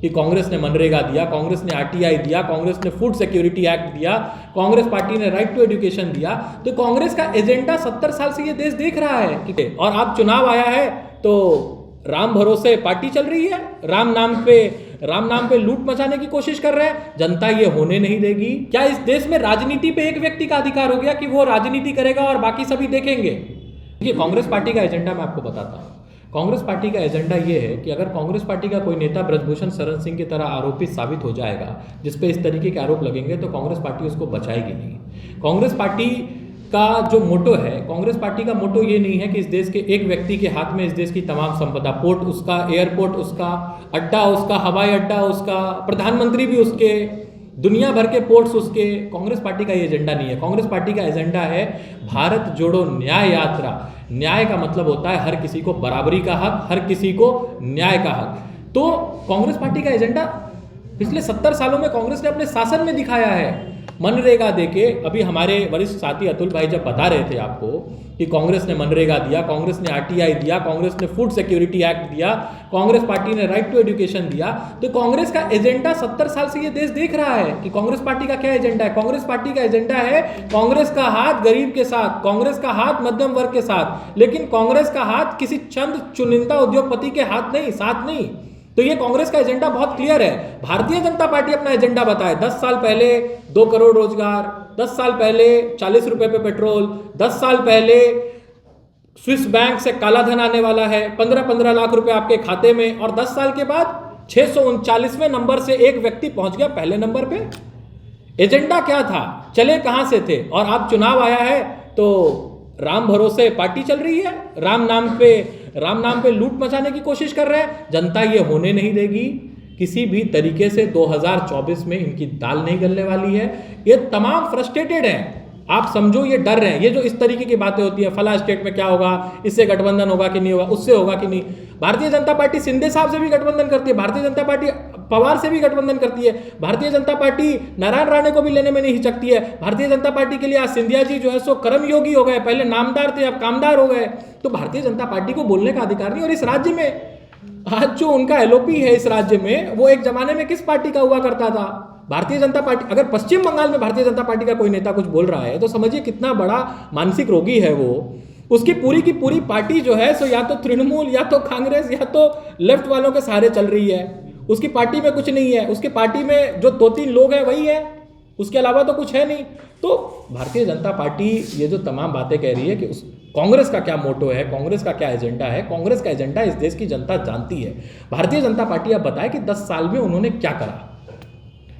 कि कांग्रेस ने मनरेगा दिया, कांग्रेस ने आरटीआई दिया, कांग्रेस ने फूड सिक्योरिटी एक्ट दिया, कांग्रेस पार्टी ने राइट टू एजुकेशन दिया। तो कांग्रेस का एजेंडा 70 साल से ये देश देख रहा है। और आप चुनाव आया है तो राम भरोसे पार्टी चल रही है, राम नाम पे लूट मचाने की कोशिश कर रहे हैं। जनता ये होने नहीं देगी। क्या इस देश में राजनीति पे एक व्यक्ति का अधिकार हो गया कि वो राजनीति करेगा और बाकी सभी देखेंगे? देखिए, कांग्रेस पार्टी का एजेंडा मैं आपको बताता हूं। कांग्रेस पार्टी का एजेंडा ये है कि अगर कांग्रेस पार्टी का कोई नेता ब्रजभूषण शरण सिंह की तरह आरोपित साबित हो जाएगा, जिस पे इस तरीके के आरोप लगेंगे, तो कांग्रेस पार्टी उसको बचाएगी नहीं। कांग्रेस पार्टी का जो मोटो है, कांग्रेस पार्टी का मोटो ये नहीं है कि इस देश के एक व्यक्ति के हाथ में इस देश की तमाम संपदा, पोर्ट उसका, एयरपोर्ट उसका, अड्डा उसका, हवाई अड्डा उसका, प्रधानमंत्री भी उसके, दुनिया भर के पोर्ट्स उसके। कांग्रेस पार्टी का ये एजेंडा नहीं है। कांग्रेस पार्टी का एजेंडा है भारत जोड़ो न्याय यात्रा। न्याय का मतलब होता है हर किसी को बराबरी का हक, हर किसी को न्याय का हक। तो कांग्रेस पार्टी का एजेंडा पिछले 70 सालों में कांग्रेस ने अपने शासन में दिखाया है। मनरेगा देके, अभी हमारे वरिष्ठ साथी अतुल भाई जब बता रहे थे आपको कि कांग्रेस ने मनरेगा दिया, कांग्रेस ने आरटीआई दिया, कांग्रेस ने फूड सिक्योरिटी एक्ट दिया, कांग्रेस पार्टी ने राइट टू एजुकेशन दिया। तो कांग्रेस का एजेंडा 70 साल से ये देश देख रहा है कि कांग्रेस पार्टी का क्या एजेंडा है। कांग्रेस पार्टी का एजेंडा है कांग्रेस का हाथ गरीब के साथ, कांग्रेस का हाथ मध्यम वर्ग के साथ, लेकिन कांग्रेस का हाथ किसी चंद चुनिंदा उद्योगपति के हाथ नहीं, साथ नहीं। तो ये कांग्रेस का एजेंडा बहुत क्लियर है। भारतीय जनता पार्टी अपना एजेंडा बताए। 10 साल पहले 2 करोड़ रोजगार, 10 साल पहले 40 रुपए पे पेट्रोल, 10 साल पहले स्विस बैंक से काला धन आने वाला है, 15-15 लाख रुपए आपके खाते में, और 10 साल के बाद 639वें नंबर से एक व्यक्ति पहुंच गया पहले नंबर पे। एजेंडा क्या था? चले कहां से थे? और आप चुनाव आया है तो राम भरोसे पार्टी चल रही है, राम नाम पे लूट मचाने की कोशिश कर रहे हैं। जनता ये होने नहीं देगी। किसी भी तरीके से 2024 में इनकी दाल नहीं गलने वाली है। ये तमाम फ्रस्ट्रेटेड हैं। आप समझो ये डर रहे हैं। ये जो इस तरीके की बातें होती है, फला स्टेट में क्या होगा, इससे गठबंधन होगा कि नहीं होगा, उससे होगा कि नहीं। भारतीय जनता पार्टी शिंदे साहब से भी गठबंधन करती है, भारतीय जनता पार्टी पवार से भी गठबंधन करती है, भारतीय जनता पार्टी नारायण राणे को भी लेने में नहीं हिचकती है। भारतीय जनता पार्टी के लिए आज सिंधिया जी जो है सो कर्मयोगी हो गए, पहले नामदार थे अब कामदार हो गए। तो भारतीय जनता पार्टी को बोलने का अधिकार नहीं। और इस राज्य में आज जो उनका एलओपी है इस राज्य में, वो एक जमाने में किस पार्टी का हुआ करता था? भारतीय जनता पार्टी। अगर पश्चिम बंगाल में भारतीय जनता पार्टी का कोई नेता कुछ बोल रहा है तो समझिए कितना बड़ा मानसिक रोगी है वो। उसकी पूरी की पूरी पार्टी जो है सो या तो तृणमूल, या तो कांग्रेस, या तो लेफ्ट वालों के सहारे चल रही है। उसकी पार्टी में कुछ नहीं है। उसकी पार्टी में जो 2-3 लोग हैं वही है, उसके अलावा तो कुछ है नहीं। तो भारतीय जनता पार्टी ये जो तमाम बातें कह रही है कि कांग्रेस का क्या मोटो है, कांग्रेस का क्या एजेंडा है, कांग्रेस का एजेंडा इस देश की जनता जानती है। भारतीय जनता पार्टी अब बताए कि 10 साल में उन्होंने क्या करा।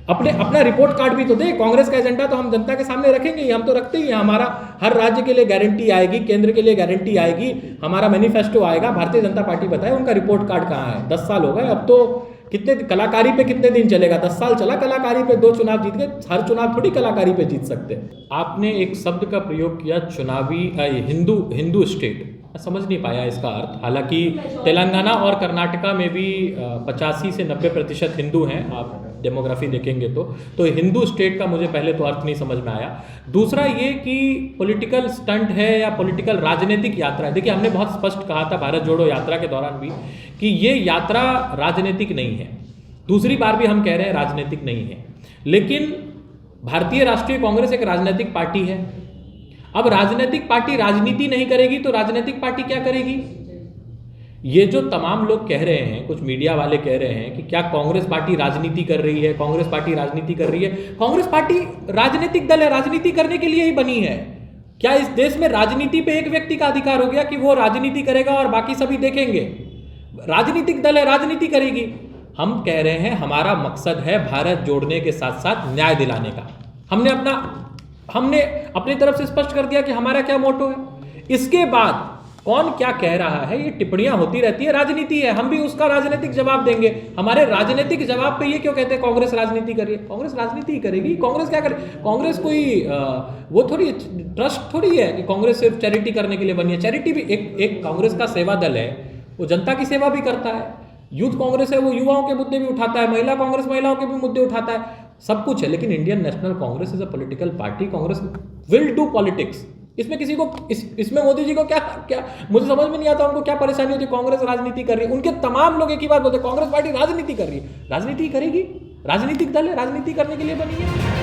अपना रिपोर्ट कार्ड भी तो दे। कांग्रेस का एजेंडा तो हम जनता के सामने रखेंगे ही, हम तो रखते ही हैं। हमारा हर राज्य के लिए गारंटी आएगी, केंद्र के लिए गारंटी आएगी, हमारा मैनिफेस्टो आएगा। भारतीय जनता पार्टी बताए उनका रिपोर्ट कार्ड कहाँ है। 10 साल हो गए, अब तो कितने कलाकारी पे कितने दिन चलेगा? 10 साल चला कलाकारी पे, 2 चुनाव जीत गए। हर चुनाव थोड़ी कलाकारी पे जीत सकते। आपने एक शब्द का प्रयोग किया, चुनावी हिंदू स्टेट। समझ नहीं पाया इसका अर्थ। हालांकि तेलंगाना और कर्नाटका में भी 85 से 90% हिंदू हैं। आप डेमोग्राफी देखेंगे तो हिंदू स्टेट का मुझे पहले तो अर्थ नहीं समझ में आया। दूसरा ये कि पॉलिटिकल स्टंट है या पॉलिटिकल राजनीतिक यात्रा है। देखिए, हमने बहुत स्पष्ट कहा था भारत जोड़ो यात्रा के दौरान भी कि ये यात्रा राजनीतिक नहीं है। दूसरी बार भी हम कह रहे हैं राजनीतिक नहीं है। लेकिन भारतीय राष्ट्रीय कांग्रेस एक राजनीतिक पार्टी है। अब राजनीतिक पार्टी राजनीति नहीं करेगी तो राजनीतिक पार्टी क्या करेगी? ये जो तमाम लोग कह रहे हैं, कुछ मीडिया वाले कह रहे हैं कि क्या कांग्रेस पार्टी राजनीति कर रही है, कांग्रेस पार्टी राजनीति कर रही है। कांग्रेस पार्टी राजनीतिक दल है, राजनीति करने के लिए ही बनी है। क्या इस देश में राजनीति पे एक व्यक्ति का अधिकार हो गया कि वो राजनीति करेगा और बाकी सभी देखेंगे? राजनीतिक दल है, राजनीति करेगी। हम कह रहे हैं हमारा मकसद है भारत जोड़ने के साथ साथ न्याय दिलाने का। हमने अपनी तरफ से स्पष्ट कर दिया कि हमारा क्या मोटो है। इसके बाद कौन क्या कह रहा है, ये टिप्पणियां होती रहती है, राजनीति है, हम भी उसका राजनीतिक जवाब देंगे। हमारे राजनीतिक जवाब पे ये क्यों कहते हैं कांग्रेस राजनीति करिए? कांग्रेस राजनीति ही करेगी। कांग्रेस क्या करे? कांग्रेस कोई वो थोड़ी ट्रस्ट थोड़ी है कि कांग्रेस सिर्फ चैरिटी करने के लिए बनी है। चैरिटी भी एक कांग्रेस का सेवा दल है, वो जनता की सेवा भी करता है। यूथ कांग्रेस है, वो युवाओं के मुद्दे भी उठाता है। महिला कांग्रेस महिलाओं के भी मुद्दे उठाता है, सब कुछ है। लेकिन Indian national Congress is a political party. Congress will do politics. इसमें किसी को इसमें मोदी जी को क्या क्या मुझे समझ में नहीं आता उनको क्या परेशानी होती है। कांग्रेस राजनीति कर रही है, उनके तमाम लोग एक ही बात बोलते हैं, कांग्रेस पार्टी राजनीति कर रही है। राजनीति करेगी, राजनीतिक दल है, राजनीति करने के लिए बनी है।